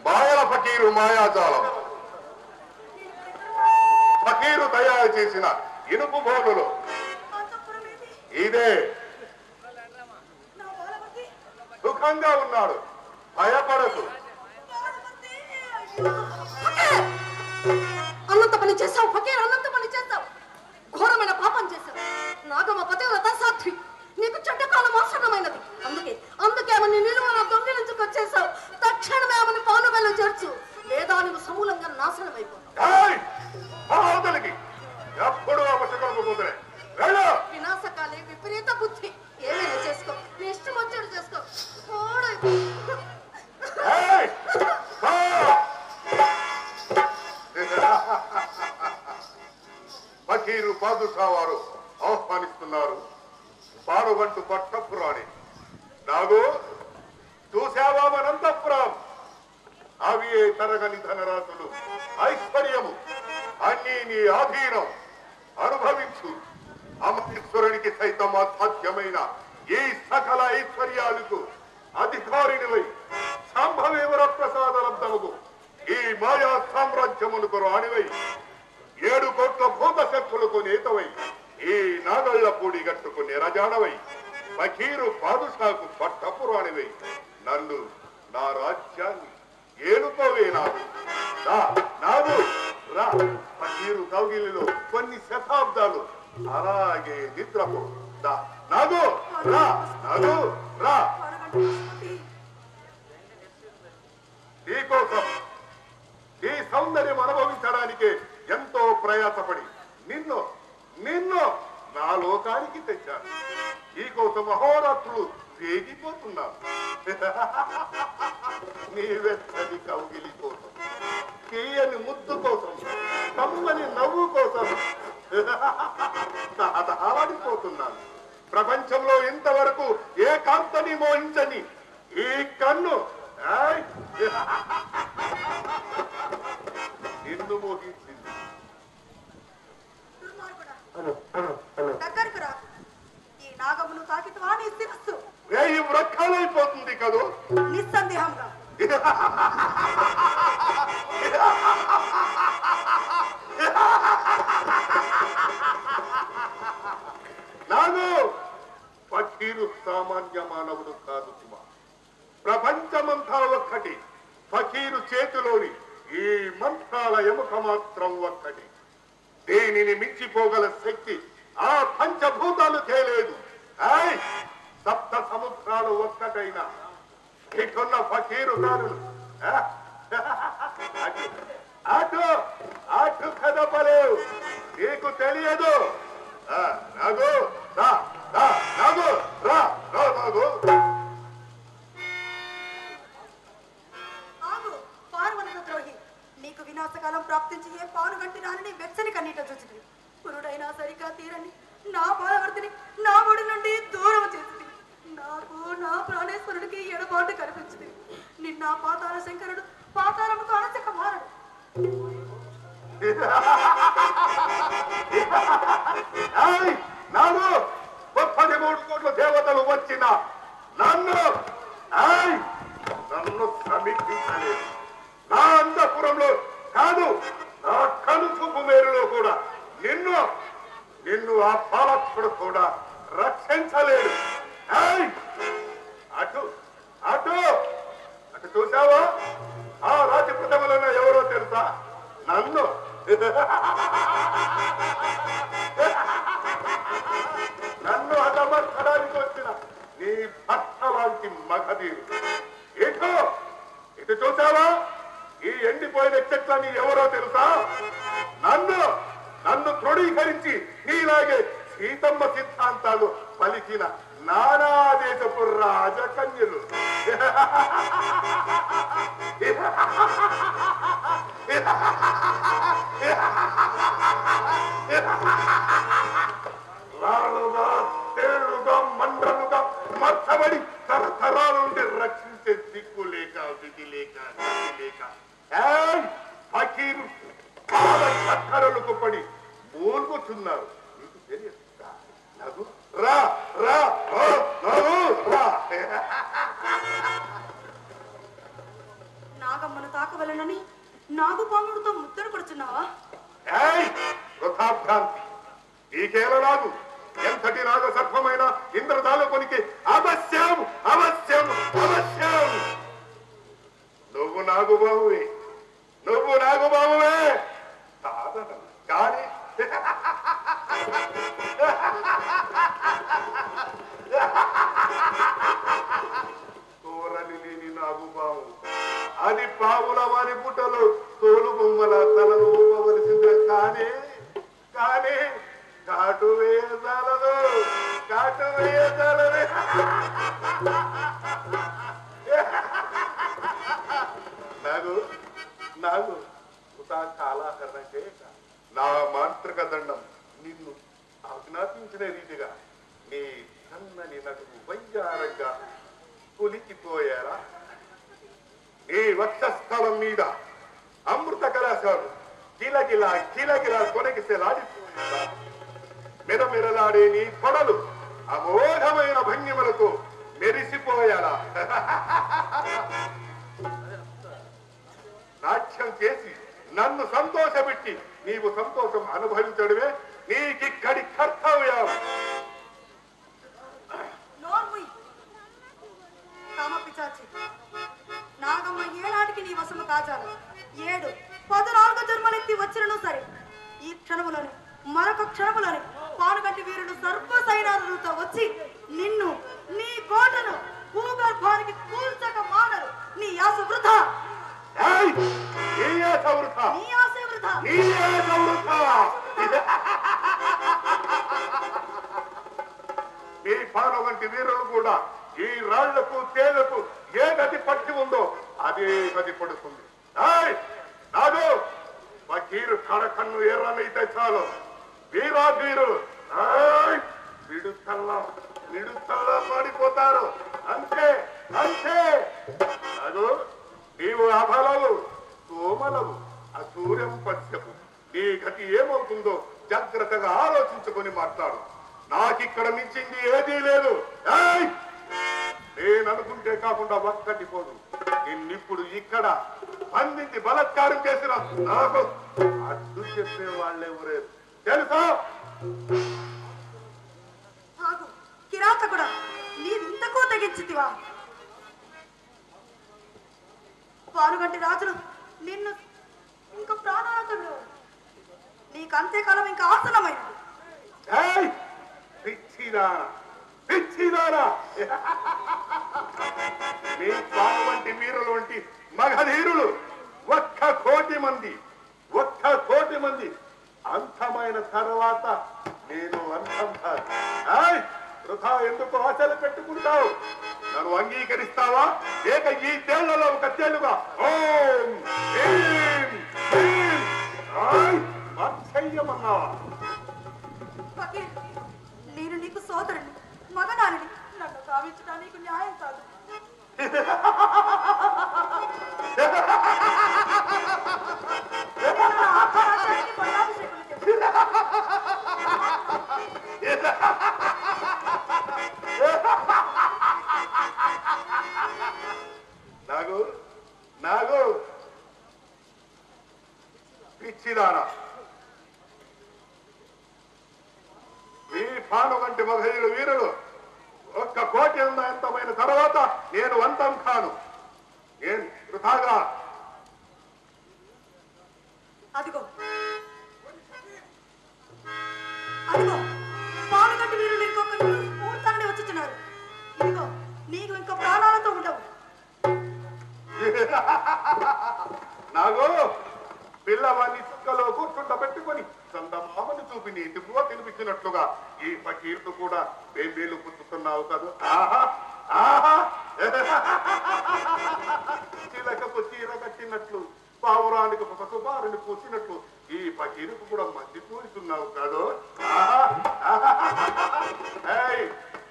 మాయల ఫకీరు మాయాజాలం. ఫకీరు తయారు చేసిన ఇనుపు బోనులు ఇదే. సుఖంగా ఉన్నాడు, భయపడదు. అన్నంత పని చేశావు ఫకీర్, అన్నంత పని చేశావు. ఘోరమైన పాపం చేశావు. నాగమ్మ పతివ్రత సాధ్వి, నీకు చెడ్డకాలం అవసరమైనది. అందుకే ఆమెను నిలువన దొంగిలించుకొచ్చేసావు. తక్షణమే ఆమెను పానుగల్లో చేర్చు, లేదా నువ్వు సమూలంగా నాశనం అయిపోతావు. ఎప్పుడు అవసరం వినాశకాలే విపరీత బుద్ధి. ఏమైనా చేసుకో, నీ ఇష్టం వచ్చాడు చేసుకో. ఫకీరు పాదుషా వారు ఆహ్వానిస్తున్నారు. పారుగంటు పట్టపురాణి. నాగు చూసావా మనంతపురం? అవి తరగని ధనరాశులు, ఐశ్వర్యము అన్నీ నీ ఆధీనం. అనుభవించు. అమరేశ్వరునికి సైతం అసాధ్యమైన ఈ సకల ఐశ్వర్యాలకు అధికారినివై సంభవేవర ప్రసాదలబ్ధముకు ఈ మాయా సామ్రాజ్యమునకు రాణివై 7 కోట్ల భూత శక్తులకు నేతవై ఈ నాగళ్ల పూడి గట్టుకు నిరజానవై ఫకీరు పాదుషాకు పట్టపురాణివై నన్ను, నా రాజ్యాన్ని ఏలుకోవే. నాగు రా. ఫకీరు కౌగిలిలో కొన్ని శతాబ్దాలు అలాగే నిద్రపో. నాగు రా, నాగు రా. నీకోసం ఈ సౌందర్యం అనుభవించడానికి ఎంతో ప్రయాసపడి నిన్ను నా లోకానికి తెచ్చాను. ఈ కోసం అహోరాత్రులు వేగిపోతున్నాను. నీ వెచ్చని కౌగిలి కోసం, తీయని ముద్దు కోసం, కమ్మని నవ్వు కోసం ఆడిపోతున్నాను. ప్రపంచంలో ఇంతవరకు ఏ కాంతని మోహించని ఈ కన్ను నిన్ను మోహించింది. దగ్గరకు రా. ఈ నాగమును తాకితవా నీ శిరస్సు వేయి వృక్షాలైపోతుంది కదూ. నిస్సందేహంగా. నాగు ఫకీరు సామాన్య మానవుడు కాదు సుమా. ప్రపంచమంతా ఒక్కటి. ఫకీరు చేతిలోని ఈ మంత్రాల ఎముక మాత్రం ఒక్కటి. దేనిని మించిపోగల శక్తి ఆ పంచభూతాలు తేలేదు. సప్త సముద్రాలు ఒక్కటైనా ఇటున్న ఫకీరు కారులు అటు కదపలేవు. నీకు తెలియదు. నాగు రా, నాగు రా, నాగు. ద్రోహి, నీకు వినాశకాలం ప్రాప్తించి ఏ పాను గంటి రాని వెచ్చని కన్నీట చూచింది. పురుడైనా సరిగా తీరని నా బాలవర్తిని నా ఒడి నుండి దూరం చేసింది. నాకు నా ప్రాణేశ్వరుడికి ఎడబాటు కనిపించింది. నిన్న పాతాల శంకరుడు పాతాళముకు అనచక మారడు. నాను 33 కోట్ల దేవతలు వచ్చిన నన్ను సమీక్షించలేదు. నా అంతఃపురంలో కాదు, నా కనుచూపు మేరులో కూడా నిన్ను ఆ పాలకుడు కూడా రక్షించలేడు. అటు అటు అటు చూసావా? ఆ రాజప్రథములైన ఎవరో తెలుసా? నన్ను అడమర్చడానికి వచ్చిన నీ భర్త లాంటి మగధీరు. ఇటు చూసావా? ఈ ఎండిపోయిన చెట్లని ఎవరో తెలుసా? నన్ను తృణీకరించి నీలాగే సీతమ్మ సిద్ధాంతాలు పలికిన నానా దేశపు రాజకన్యలు. రాళ్ళుగా, తేళ్లుగా, మండలుగా మర్చబడి తరతరాల నుండి రక్షించే దిక్కు లేక, విధి లేక, గతి లేక ఫకీరు అక్కరలకు పడి మూలుగుతున్నారు. నీకు తెలియదు నాకు రా రా రా. నాగమ్మను తాకవలనని నాగుపాముడితో ముద్దరు కొడుచున్నావా? వృథాభ్రాంతి. నీకేలా నాగు ఎంతటి నాగ సర్పమైన ఇంద్రదాలోనికి అవశ్యం అవశ్యం అవశ్యం. నువ్వు నాగుబావువే, నువ్వు నాగుబావువే కానీ తోరని లేని నాగుబావు అది పావుల వారి పుట్టలు తోలు బొమ్మల తలను ఊపవలసిందే. కానీ కానీ కాటు వేయజాలదు, కాటు వేయజాలదు. నాగు నాగు కాలాకరణ చేయక నా మాంత్రిక దండం నిన్ను ఆజ్ఞాపించిన రీతిగా నీ సన్నని నటువు వయ్యారంగా పులికిపోయారా? నీ వక్షస్థలం మీద అమృత కళాశాలు కిలకిలా కిలకిలా కొనకిసలాడిపోయారా? మెరమెరలాడే నీ కొడలు అమోఘమైన భంగిమలతో మెరిసిపోయారా? నాట్యం చేసి నన్ను సంతోషపెట్టి నీవు సంతోషం అనుభవించడమే నీకిక్కడి కర్తవ్యం. నాగమ్మ ఏనాటికి నీ వశము కాజాలు 7, 14 జన్మలెత్తి వచ్చినను సరే ఈ క్షణములను మరొక క్షణములని పానుగంటి వీరుడు సర్వ సైనాలతో వచ్చి నిన్ను నీ కోటను భూగర్భానికి కూల్చక మానరు. నీ ఆశ వృథా. ఈ పానుగంటి వీరులు కూడా ఈ రాళ్లకు తేలకు ఏ గది పట్టి ఉందో అదే గది పడుతుంది. నాడు వకీరు కడకన్ను ఎర్రనైతే చాలు వీరాధీరులు విడుతల్లా పడిపోతారు. అంతే అంతే. నాడు నీవు అబలవు కోమలవు అసూర్యం పశ్యపు. నీ గతి ఏమవుతుందో జాగ్రత్తగా ఆలోచించుకొని మాట్లాడు. నాకిక్కడ మించింది ఏదీ లేదు. నేననుకుంటే కాకుండా ఒక్కటి పోదు. నిన్నిప్పుడు ఇక్కడ బంధించి బలత్కారం చేసిన నాకు అడ్డు చెప్పే వాళ్ళెవరే తెలుసా? కిరాతకుడా, నీవింతకు తెగించితివా? పానుగంటి రాజులు నిన్ను ఇంకా ప్రాణాలతో నీకు అంత్యకాలం ఇంకా ఆసనమైనది. మీ పాము వంటి వీరులు వంటి మగధీరులు 1,000,000 మంది అంతమైన తర్వాత నేను అంతం కాదు. వృథా ఎందుకు ఆశలు పెట్టుకుంటావు? నన్ను అంగీకరిస్తావా లేక ఈ తేళ్లలో ఒక తేలుగా ఓం అక్షయ్యమన్నావా? నేను నీకు సోదరుని మగనాన్ని నన్ను కావించడానికి న్యాయం కాదు. నాగు పిచ్చిదానా, ఈ పానుగంటి మగధీరులు వీరులు 1,000,000 అంతమైన తర్వాత నేను అంతం కాను. నేను వృథాగా అదిగో అదిగో పానుగంటి వీరులు ఇంకొకరు పూర్తాన్ని వచ్చుతున్నారు. ఇదిగో నీకు ఇంకో ప్రాణాలతో ఉండవు. నాగు పిల్లవాడిని చుక్కలో కూర్చుండబెట్టుకొని చందమామని చూపి నీటి పువ్వ తినిపించినట్లుగా ఈ ఫకీర్ను కూడా బేబేలు పుచ్చుతున్నావు కదా. చిలకకు చీర కట్టినట్లు పావురానికి ఒక సుబారుని పూసినట్లు ఈ ఫకీరుకు కూడా మంది పూస్తున్నావు కాదు.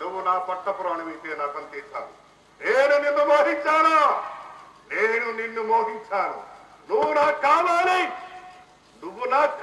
నువ్వు నా పట్ట పురాణం అయితే నాకు అంతేశాను. నేను నిన్ను మోహించాను, నువ్వు నాకు కావాలి, నువ్వు నాకు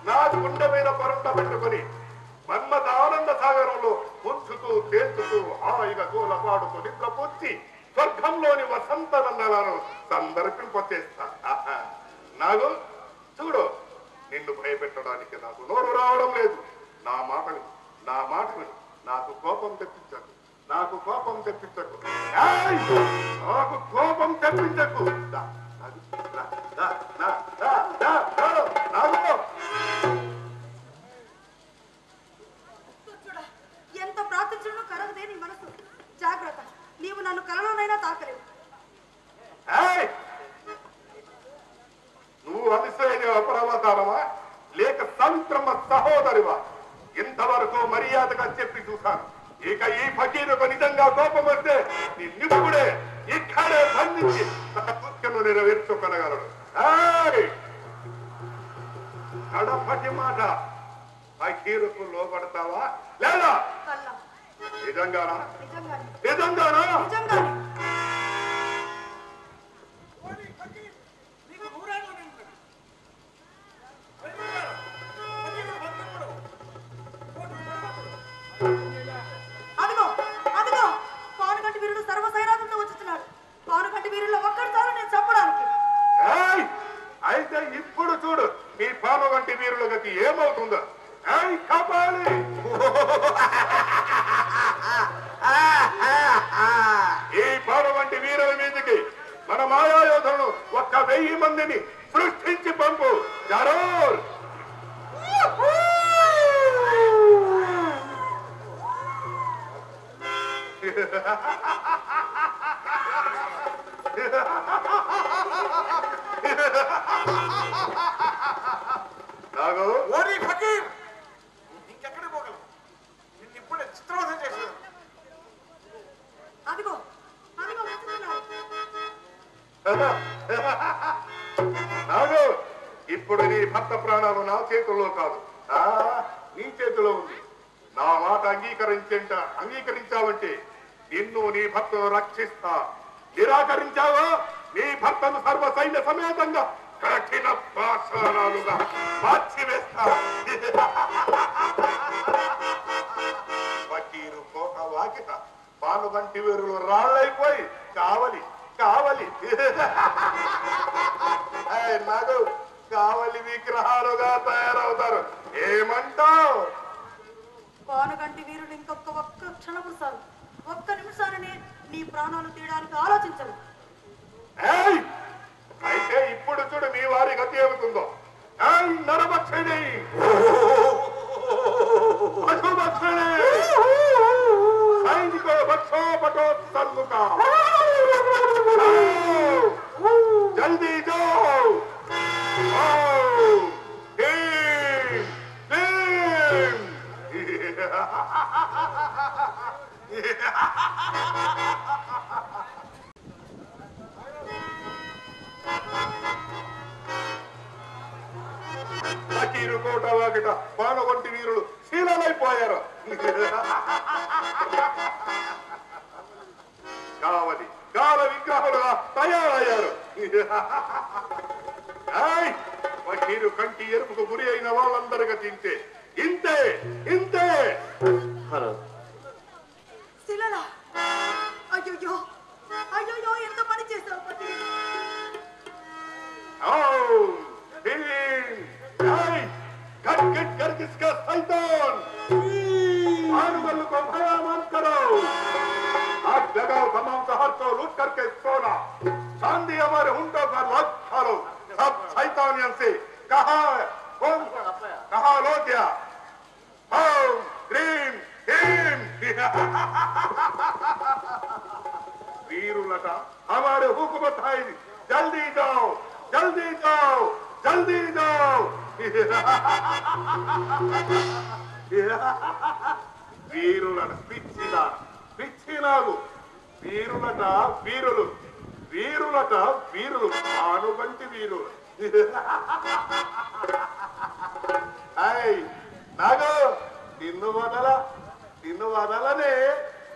నా గుండె మీద పరుండ పెట్టుకుని మన్మథ ఆనంద సాగరంలో ముంచుతూ తేల్చుతూ హాయిగా గోలపాడుతూ నిద్ర పొచ్చి స్వర్గంలోని వసంత నందలను సందర్శింపచేస్తా. నాగు చూడు, నిన్ను భయపెట్టడానికి నాకు నోరు రావడం లేదు. నా మాటని నాకు కోపం తెప్పించకు, నాకు కోపం తెప్పించకు, నాకు కోపం తెప్పించకు. ఎంత ప్రార్థించడం కరగదే నీ మనసు. జాగ్రత్త, నీవు నన్ను కలలోనైనా తాకలేవు. నువ్వు అతిశయని అపరావతారమా లేక సంక్రమ సహోదరివా? ఇంతవరకు మర్యాదగా చెప్పి చూశాను. ఇక ఈ ఫకీరుకు నిజంగా కోపం వస్తే నిన్నిప్పుడే ఇక్కడే బంధించి తన కుక్కను నెరవేర్చుకొనగలడు. కడపటి మాట ఫకీరుకు లోపడతావా లేదా? నిజంగానా? నిజంగానా? పానుగంటి వీరుడు సర్వసైరాలతో వచ్చుతున్నాడు. పానుగంటి వీరుల్లో ఒక్కడు చాలు నేను చెప్పడానికి. అయితే ఇప్పుడు చూడు మీ పానుగంటి వీరుల గతి ఏమవుతుందో. కాపాలి ఈ పానుగంటి వీరుల మీదకి మన మాయాయోధులను 1000 మందిని సృష్టించి పంపు. జరూర్ ఇంకెక్కడికి పోగలవు? నిన్ను ఇప్పుడే చిత్రవధం చేసేది. అదిగో నాగు, ఇప్పుడు నీ భర్త ప్రాణాలు నా చేతుల్లో కాదు, నీ చేతిలో ఉంది. నా మాట అంగీకరించావంటే నిన్ను నీ భర్తను రక్షిస్తా. నిరాకరించావో నీ భర్తను సర్వ సైన్య సమేతంగా కఠిన పాషాణాలుగా మార్చివేస్తా. ఫకీరు కోట వాకిట పానుగంటి వీరులు రాళ్ళైపోయి కావలి నాగు కావలి విగ్రహాలుగా తయారవుతారు. ఏమంటావు? పానుగంటి వీరులు ఒక్క క్షణము సార్, ఒక్క నిమిషాన్ని నీ ప్రాణాలు తీయడానికి ఆలోచించవు. అయితే ఇప్పుడు చూడు మీ వారి గతి ఏమవుతుందో. నరభక్షణి పశుభక్షణి సైనిక భక్షోపటోత్సన్ముఖ జల్దీ జాओ. ఫకీరు కోట వాకిట పానుగంటి వీరులు శీలమైపోయారు. కాల విగ్రహాలుగా తయారయ్యారు. ఫకీరు కంటి ఎరుపుకు గురి అయిన వాళ్ళందరిగా తింటే ఇంతే. శిలలా, అయ్యో ఎంత పని చేశావు పతి. कर किसका शैतान भानुबल को भया मत करो. आज जगाओ तमाम शहर को लूट करके सोना. चांदी हमारे ऊंटों का लग खालो. सब शैतानियन से कहा लो क्या? ओम क्रीम क्रीम. वीरुलता हमारे हुकूमत है. जल्दी जाओ. వీరులట పిచ్చినాగు. వీరులట వీరులు పానుగంటి వీరులు. నాగు నిన్ను వదలనే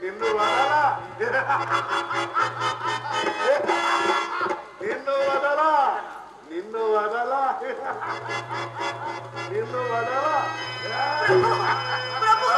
నిన్ను వదలా వదలా నిన్ను వదలా ప్రభు ఏ ప్రభు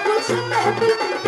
कुछ महफिल